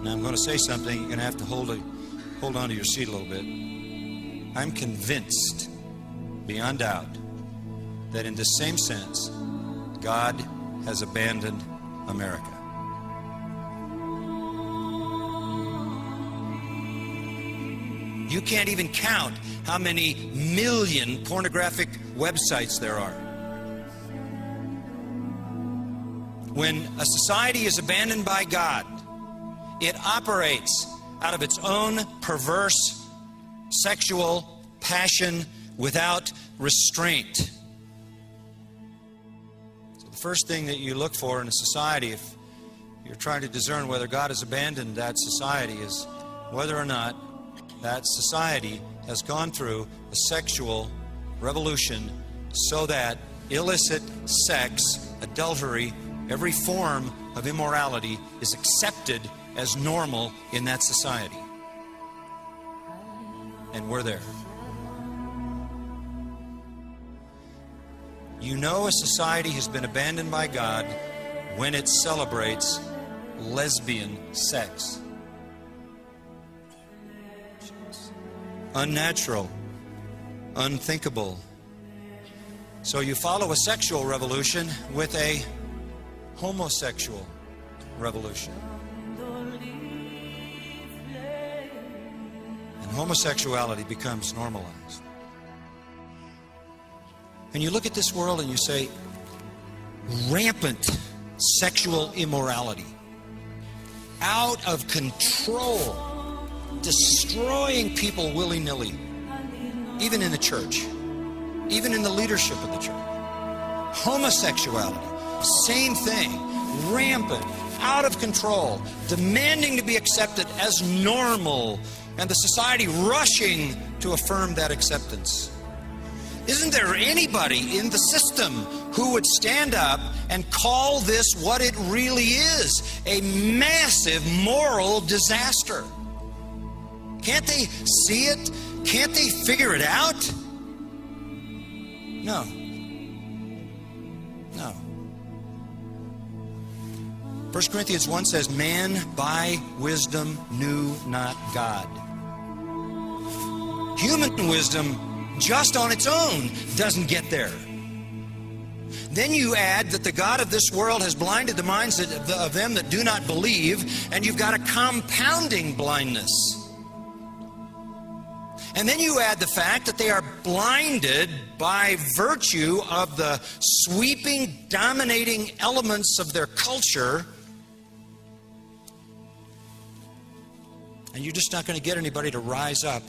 Now I'm going to say something. You're going to have to hold on to your seat a little bit. I'm convinced, beyond doubt, that in the same sense, God has abandoned America. You can't even count how many million pornographic websites there are. When a society is abandoned by God, it operates out of its own perverse sexual passion without restraint. So the first thing that you look for in a society, if you're trying to discern whether God has abandoned that society, is whether or not that society has gone through a sexual revolution so that illicit sex, adultery, every form of immorality is accepted as normal in that society. And we're there. You know a society has been abandoned by God when it celebrates lesbian sex. Unnatural, unthinkable. So you follow a sexual revolution with a homosexual revolution. And homosexuality becomes normalized. And you look at this world and you say, rampant sexual immorality, out of control, destroying people willy-nilly, even in the church, even in the leadership of the church. Homosexuality, same thing, rampant, out of control, demanding to be accepted as normal, and the society rushing to affirm that acceptance. Isn't there anybody in the system who would stand up and call this what it really is? A massive moral disaster. Can't they see it? Can't they figure it out? No. No. 1 Corinthians 1 says, man by wisdom knew not God. Human wisdom just on its own doesn't get there. Then you add that the God of this world has blinded the minds of them that do not believe, and you've got a compounding blindness. And then you add the fact that they are blinded by virtue of the sweeping, dominating elements of their culture. And you're just not going to get anybody to rise up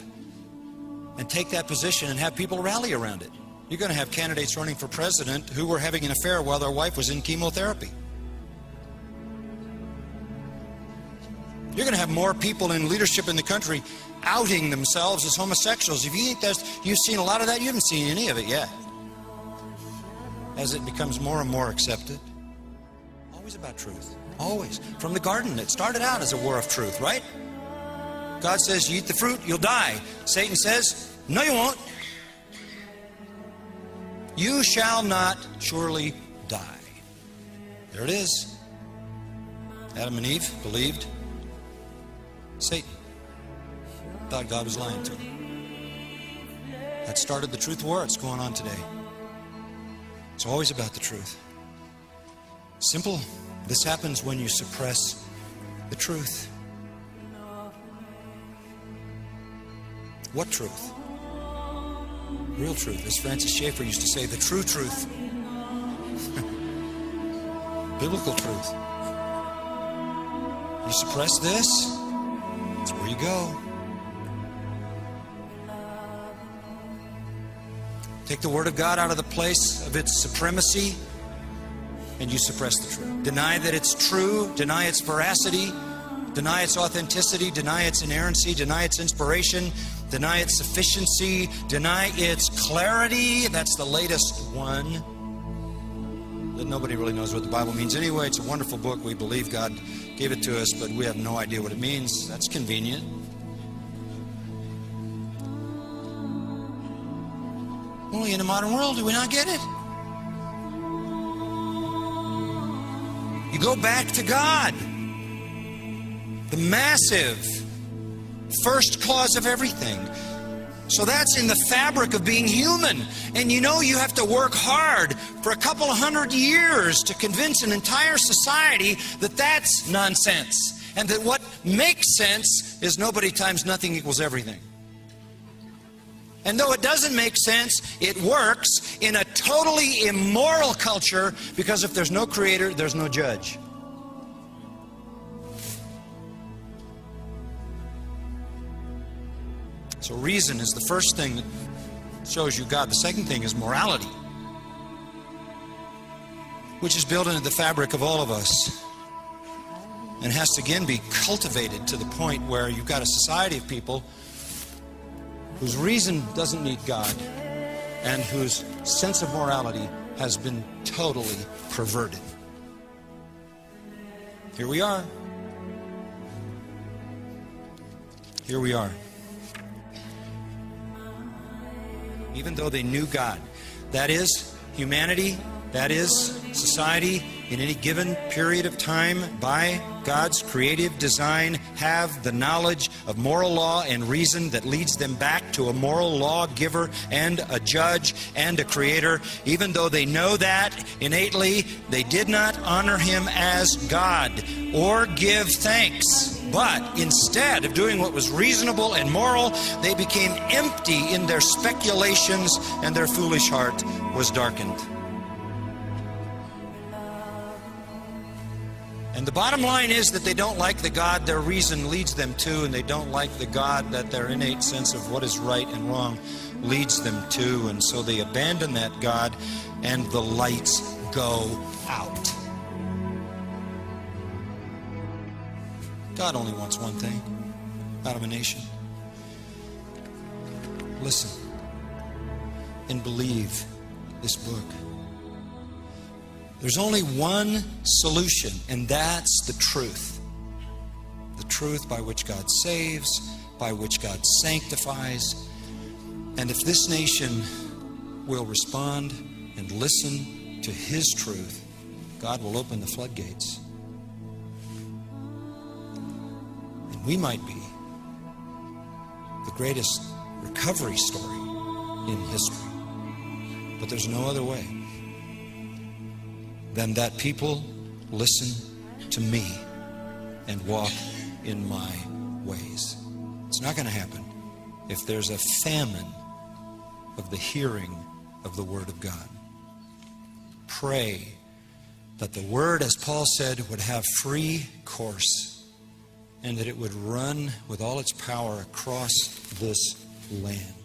and take that position and have people rally around it. You're going to have candidates running for president who were having an affair while their wife was in chemotherapy. You're going to have more people in leadership in the country outing themselves as homosexuals. If you think you've seen a lot of that, you haven't seen any of it yet. As it becomes more and more accepted. Always about truth. Always. From the garden, it started out as a war of truth, right? God says, you eat the fruit, you'll die. Satan says, no, you won't. You shall not surely die. There it is. Adam and Eve believed. Satan thought God was lying to him. That started the truth war. It's going on today. It's always about the truth. Simple. This happens when you suppress the truth. What truth? Real truth. As Francis Schaeffer used to say, the true truth. Biblical truth. You suppress this, that's where you go. Take the Word of God out of the place of its supremacy, and you suppress the truth. Deny that it's true, deny its veracity, deny its authenticity, deny its inerrancy, deny its inspiration, deny its sufficiency, deny its clarity. That's the latest one. That nobody really knows what the Bible means anyway. It's a wonderful book. We believe God gave it to us, but we have no idea what it means. That's convenient. Only in the modern world do we not get it. You go back to God. The massive first cause of everything. So that's in the fabric of being human. And you know you have to work hard for a couple of 100 years to convince an entire society that that's nonsense. And that what makes sense is nobody times nothing equals everything. And though it doesn't make sense, it works in a totally immoral culture, because if there's no creator, there's no judge. So reason is the first thing that shows you God. The second thing is morality, which is built into the fabric of all of us and has to again be cultivated to the point where you've got a society of people whose reason doesn't meet God and whose sense of morality has been totally perverted. Here we are. Here we are. Even though they knew God, that is humanity, that is society, in any given period of time, by God's creative design, have the knowledge of moral law and reason that leads them back to a moral lawgiver and a judge and a creator. Even though they know that innately, they did not honor him as God or give thanks. But instead of doing what was reasonable and moral, they became empty in their speculations, and their foolish heart was darkened. And the bottom line is that they don't like the God their reason leads them to, and they don't like the God that their innate sense of what is right and wrong leads them to. And so they abandon that God, and the lights go out. God only wants one thing out of a nation. Listen and believe this book. There's only one solution, and that's the truth. The truth by which God saves, by which God sanctifies. And if this nation will respond and listen to his truth, God will open the floodgates. And we might be the greatest recovery story in history. But there's no other way than that people listen to me and walk in my ways. It's not going to happen if there's a famine of the hearing of the Word of God. Pray that the Word, as Paul said, would have free course, and that it would run with all its power across this land.